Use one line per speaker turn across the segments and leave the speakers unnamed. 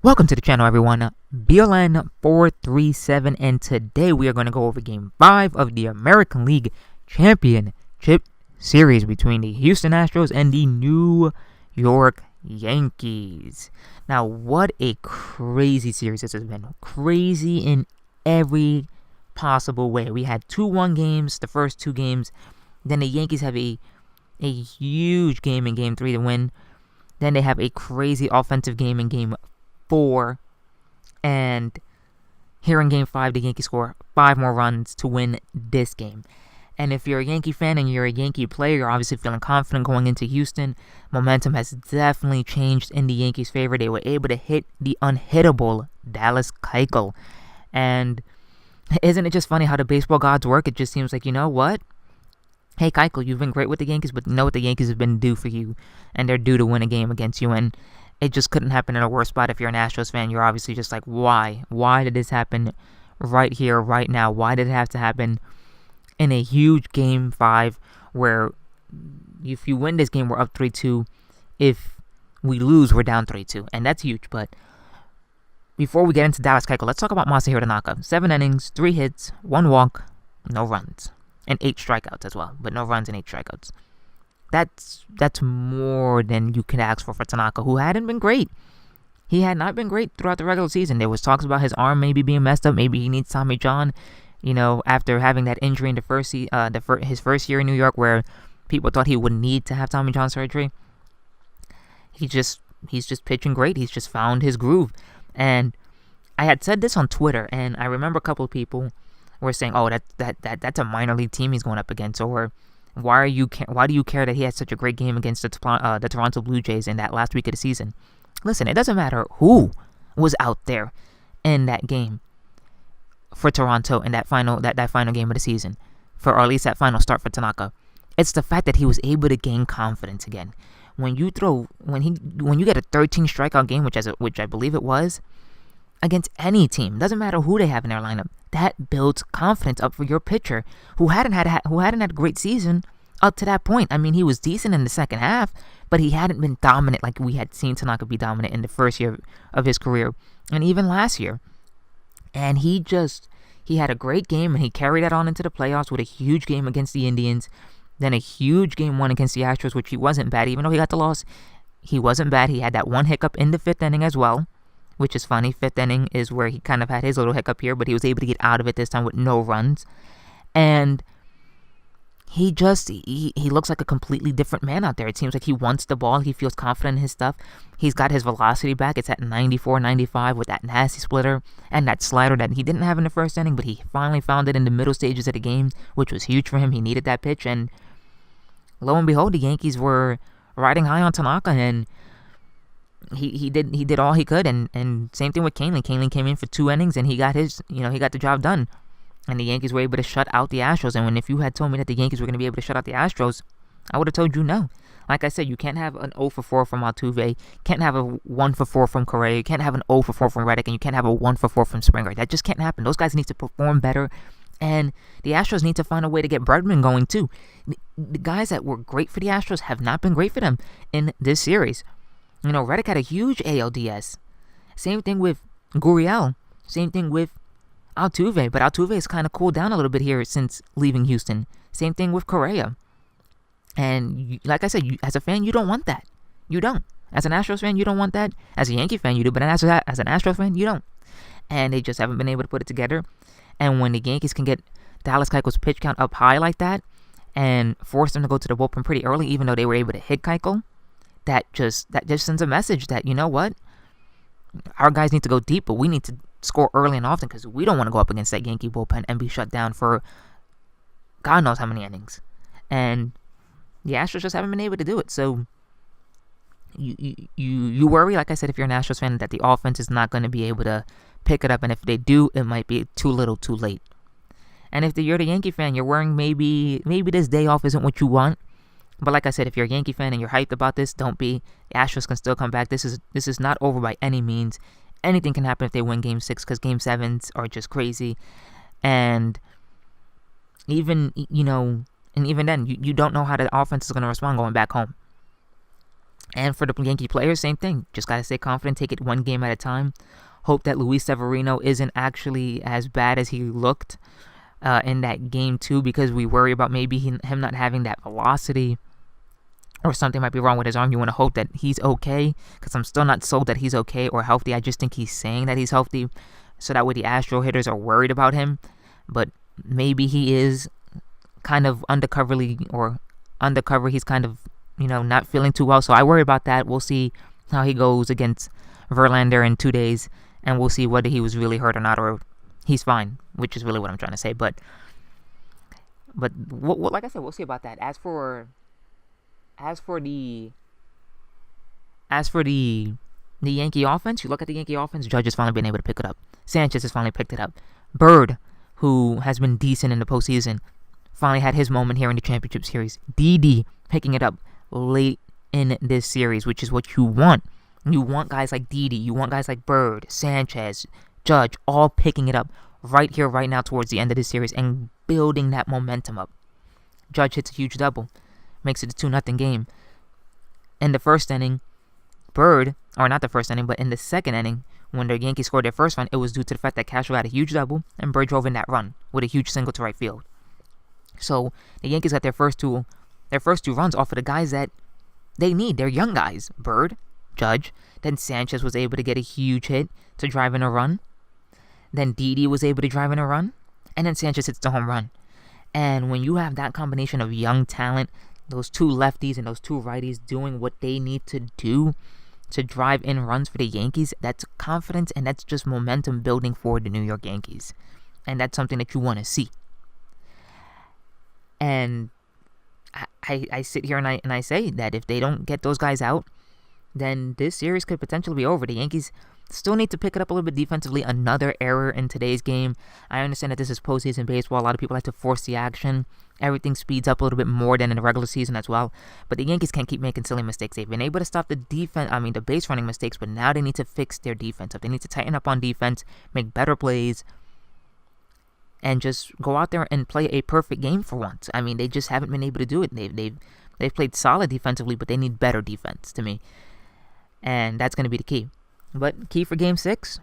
Welcome to the channel, everyone. BLN437, and today we are going to go over Game 5 of the American League Championship Series between the Houston Astros and the New York Yankees. Now, what a crazy series this has been. Crazy in every possible way. We had 2-1 games, the first two games. Then the Yankees have a huge game in Game 3 to win. Then they have a crazy offensive game in Game 4, and here in Game 5, the Yankees score 5 more runs to win this game. And if you're a Yankee fan and you're a Yankee player, you're obviously feeling confident going into Houston. Momentum has definitely changed in the Yankees' favor. They were able to hit the unhittable Dallas Keuchel. And isn't it just funny how the baseball gods work? It just seems like, you know what? Hey, Keuchel, you've been great with the Yankees, but you know what the Yankees have been due for you, and they're due to win a game against you. And it just couldn't happen in a worse spot. If you're an Astros fan, you're obviously just like, why? Why did this happen right here, right now? Why did it have to happen in a huge Game 5 where if you win this game, we're up 3-2. If we lose, we're down 3-2. And that's huge. But before we get into Dallas Keuchel, let's talk about Masahiro Tanaka. 7 innings, 3 hits, 1 walk, no runs. And 8 strikeouts as well. But no runs and 8 strikeouts. That's more than you can ask for Tanaka, who hadn't been great. He had not been great throughout the regular season. There was talks about his arm maybe being messed up. Maybe he needs Tommy John. You know, after having that injury in his first year in New York, where people thought he would need to have Tommy John surgery. He's just pitching great. He's just found his groove. And I had said this on Twitter, and I remember a couple of people were saying, "Oh, that's a minor league team he's going up against," or why do you care that he had such a great game against the Toronto Blue Jays in that last week of the season? Listen, it doesn't matter who was out there in that game for Toronto in that final game of the season, or at least that final start for Tanaka. It's the fact that he was able to gain confidence again. When you get a 13 strikeout game, which I believe it was, against any team, doesn't matter who they have in their lineup, that builds confidence up for your pitcher who hadn't had a great season up to that point. I mean, he was decent in the second half, but he hadn't been dominant like we had seen Tanaka be dominant in the first year of his career, and even last year. And he had a great game, and he carried that on into the playoffs with a huge game against the Indians, then a huge Game 1 against the Astros, which he wasn't bad. Even though he got the loss, he wasn't bad. He had that one hiccup in the 5th inning as well, which is funny. 5th inning is where he kind of had his little hiccup here, but he was able to get out of it this time with no runs. And he looks like a completely different man out there. It seems like he wants the ball. He feels confident in his stuff. He's got his velocity back. It's at 94, 95 with that nasty splitter and that slider that he didn't have in the first inning, but he finally found it in the middle stages of the game, which was huge for him. He needed that pitch, and lo and behold, the Yankees were riding high on Tanaka, and he did all he could, and same thing with Kahnle. Kahnle came in for 2 innings, and he got the job done. And the Yankees were able to shut out the Astros. And if you had told me that the Yankees were going to be able to shut out the Astros, I would have told you no. Like I said, you can't have an 0-for-4 from Altuve, can't have a 1-for-4 from Correa, you can't have an 0-for-4 from Reddick, and you can't have a 1-for-4 from Springer. That just can't happen. Those guys need to perform better, and the Astros need to find a way to get Bregman going too. The guys that were great for the Astros have not been great for them in this series. You know, Reddick had a huge ALDS. Same thing with Gurriel. Same thing with Altuve. But Altuve has kind of cooled down a little bit here since leaving Houston. Same thing with Correa. And like I said, as a fan, you don't want that. You don't. As an Astros fan, you don't want that. As a Yankee fan, you do. But as an Astros fan, you don't. And they just haven't been able to put it together. And when the Yankees can get Dallas Keuchel's pitch count up high like that and force them to go to the bullpen pretty early, even though they were able to hit Keuchel, that just sends a message that, you know what, our guys need to go deep, but we need to score early and often because we don't want to go up against that Yankee bullpen and be shut down for God knows how many innings. And the Astros just haven't been able to do it. So you worry, like I said, if you're an Astros fan, that the offense is not going to be able to pick it up, and if they do, it might be too little, too late. And if you're the Yankee fan, you're worrying maybe this day off isn't what you want. But like I said, if you're a Yankee fan and you're hyped about this, don't be. The Astros can still come back. This is not over by any means. Anything can happen if they win Game 6 because Game 7s are just crazy. And even then, you don't know how the offense is going to respond going back home. And for the Yankee players, same thing. Just got to stay confident, take it one game at a time. Hope that Luis Severino isn't actually as bad as he looked in that game too, because we worry about maybe him not having that velocity or something might be wrong with his arm. You want to hope that he's okay, because I'm still not sold that he's okay or healthy. I just think he's saying that he's healthy, so that way the Astro hitters are worried about him. But maybe he is kind of undercover. He's kind of, not feeling too well. So I worry about that. We'll see how he goes against Verlander in 2 days, and we'll see whether he was really hurt or not, or he's fine, which is really what I'm trying to say. But like I said, we'll see about that. As for the Yankee offense, you look at the Yankee offense. Judge has finally been able to pick it up. Sanchez has finally picked it up. Bird, who has been decent in the postseason, finally had his moment here in the championship series. Didi picking it up late in this series, which is what you want. You want guys like Didi, you want guys like Bird, Sanchez, Judge, all picking it up right here, right now, towards the end of this series and building that momentum up. Judge hits a huge double, makes it a 2-0 game. In the first inning, Bird, or not the first inning, but in the second inning, when the Yankees scored their first run, it was due to the fact that Castro had a huge double and Bird drove in that run with a huge single to right field. So the Yankees got their first two runs off of the guys that they need. They're young guys. Bird, Judge. Then Sanchez was able to get a huge hit to drive in a run. Then Didi was able to drive in a run. And then Sanchez hits the home run. And when you have that combination of young talent, those two lefties and those two righties doing what they need to do to drive in runs for the Yankees, that's confidence and that's just momentum building for the New York Yankees. And that's something that you want to see. And I sit here and I say that if they don't get those guys out, then this series could potentially be over. The Yankees still need to pick it up a little bit defensively. Another error in today's game. I understand that this is postseason baseball. A lot of people like to force the action. Everything speeds up a little bit more than in the regular season as well. But the Yankees can't keep making silly mistakes. They've been able to stop the base running mistakes, but now they need to fix their defense up. They need to tighten up on defense, make better plays, and just go out there and play a perfect game for once. I mean, they just haven't been able to do it. They've played solid defensively, but they need better defense to me. And that's going to be the key. But key for Game 6,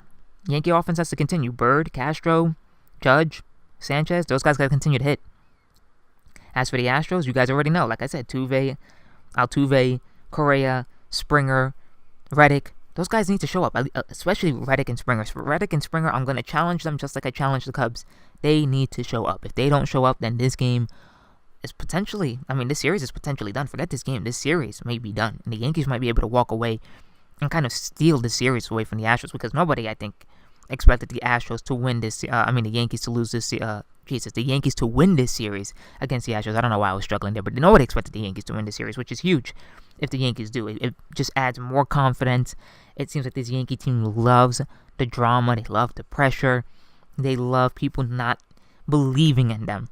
Yankee offense has to continue. Bird, Castro, Judge, Sanchez, those guys got to continue to hit. As for the Astros, you guys already know. Like I said, Altuve, Correa, Springer, Reddick, those guys need to show up, especially Reddick and Springer. For Reddick and Springer, I'm going to challenge them just like I challenged the Cubs. They need to show up. If they don't show up, then this game is potentially, this series is potentially done. Forget this game. This series may be done. And the Yankees might be able to walk away and kind of steal the series away from the Astros, because nobody, I think, expected the Astros to win this. The Yankees to lose this. The Yankees to win this series against the Astros. I don't know why I was struggling there, but nobody expected the Yankees to win this series, which is huge. If the Yankees do, it just adds more confidence. It seems like this Yankee team loves the drama. They love the pressure. They love people not believing in them.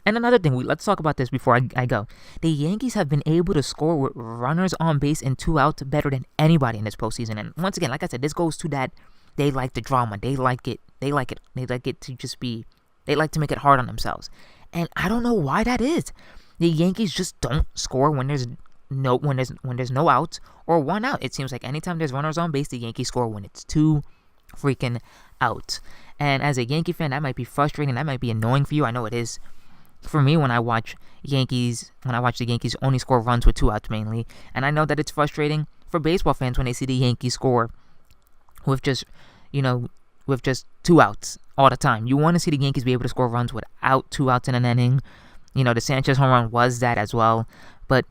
And another thing, let's talk about this before I go. The Yankees have been able to score with runners on base and 2 outs better than anybody in this postseason. And once again, like I said, this goes to that. They like the drama. They like it. They like it to just be. They like to make it hard on themselves. And I don't know why that is. The Yankees just don't score when there's no outs or 1 out. It seems like anytime there's runners on base, the Yankees score when it's 2 freaking outs. And as a Yankee fan, that might be frustrating. That might be annoying for you. I know it is. For me, when I watch the Yankees only score runs with 2 outs mainly, and I know that it's frustrating for baseball fans when they see the Yankees score with just 2 outs all the time. You want to see the Yankees be able to score runs without 2 outs in an inning. The Sanchez home run was that as well, but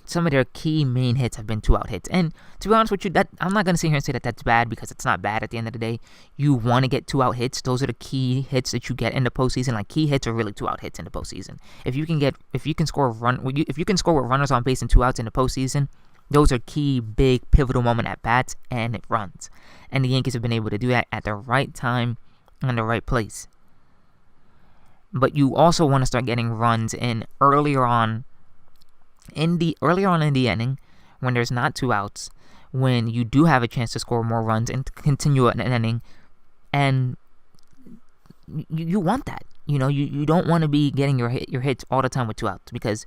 some of their key main hits have been 2-out hits. And to be honest with you, that I'm not going to sit here and say that that's bad, because it's not bad at the end of the day. You want to get 2-out hits. Those are the key hits that you get in the postseason. Like, key hits are really 2-out hits in the postseason. If you can score with runners on base and 2 outs in the postseason, those are key, big, pivotal moment at bats and it runs. And the Yankees have been able to do that at the right time and the right place. But you also want to start getting runs in earlier on in the inning, when there's not 2 outs, when you do have a chance to score more runs and continue an inning, and you want that. You don't want to be getting your hits all the time with 2 outs, because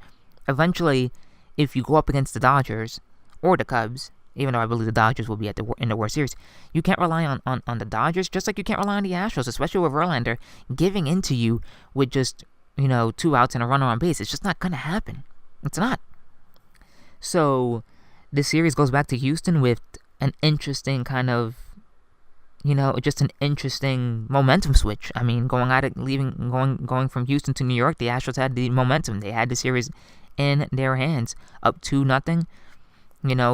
eventually, if you go up against the Dodgers or the Cubs, even though I believe the Dodgers will be in the World Series. You can't rely on the Dodgers, just like you can't rely on the Astros, especially with Verlander giving into you with just, 2 outs and a runner on base. It's just not going to happen. It's not. So this series goes back to Houston with an interesting kind of, just an interesting momentum switch. I mean, going from Houston to New York, the Astros had the momentum. They had the series in their hands, up 2-0.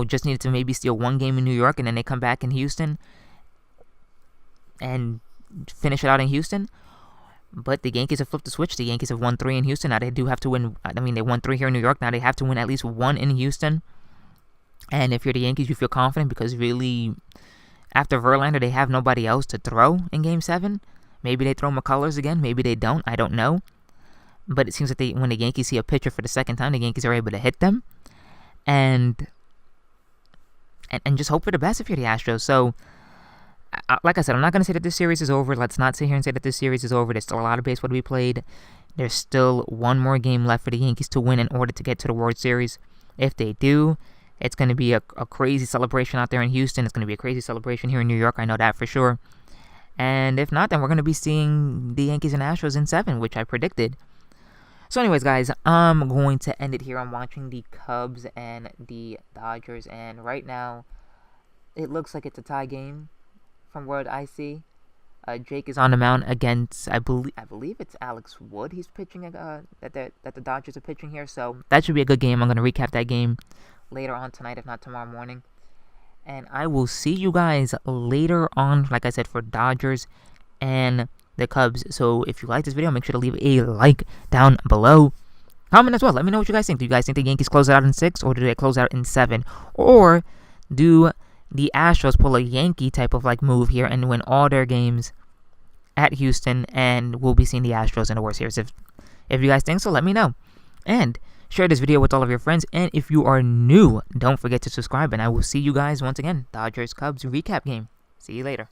Just needed to maybe steal one game in New York, and then they come back in Houston and finish it out in Houston. But the Yankees have flipped the switch. The Yankees have won 3 in Houston. Now they do have to win. I mean, they won 3 here in New York. Now they have to win at least 1 in Houston. And if you're the Yankees, you feel confident because really, after Verlander, they have nobody else to throw in Game 7. Maybe they throw McCullers again. Maybe they don't. I don't know. But it seems like when the Yankees see a pitcher for the second time, the Yankees are able to hit them. And just hope for the best if you're the Astros. So, like I said, I'm not going to say that this series is over. Let's not sit here and say that this series is over. There's still a lot of baseball to be played. There's still one more game left for the Yankees to win in order to get to the World Series. If they do, it's going to be a crazy celebration out there in Houston. It's going to be a crazy celebration here in New York. I know that for sure. And if not, then we're going to be seeing the Yankees and Astros in 7, which I predicted. So anyways, guys, I'm going to end it here. I'm watching the Cubs and the Dodgers. And right now, it looks like it's a tie game from what I see. Jake is on the mound against, I believe it's Alex Wood. He's pitching that the Dodgers are pitching here. So that should be a good game. I'm going to recap that game later on tonight, if not tomorrow morning. And I will see you guys later on, like I said, for Dodgers and the Cubs. So if you like this video, make sure to leave a like down below. Comment as well. Let me know what you guys think. Do you guys think the Yankees close it out in 6, or do they close out in 7? Or do the Astros pull a Yankee type of move here and win all their games at Houston, and we'll be seeing the Astros in the World Series? If you guys think so, let me know. And share this video with all of your friends. And if you are new, don't forget to subscribe. And I will see you guys once again. Dodgers Cubs recap game. See you later.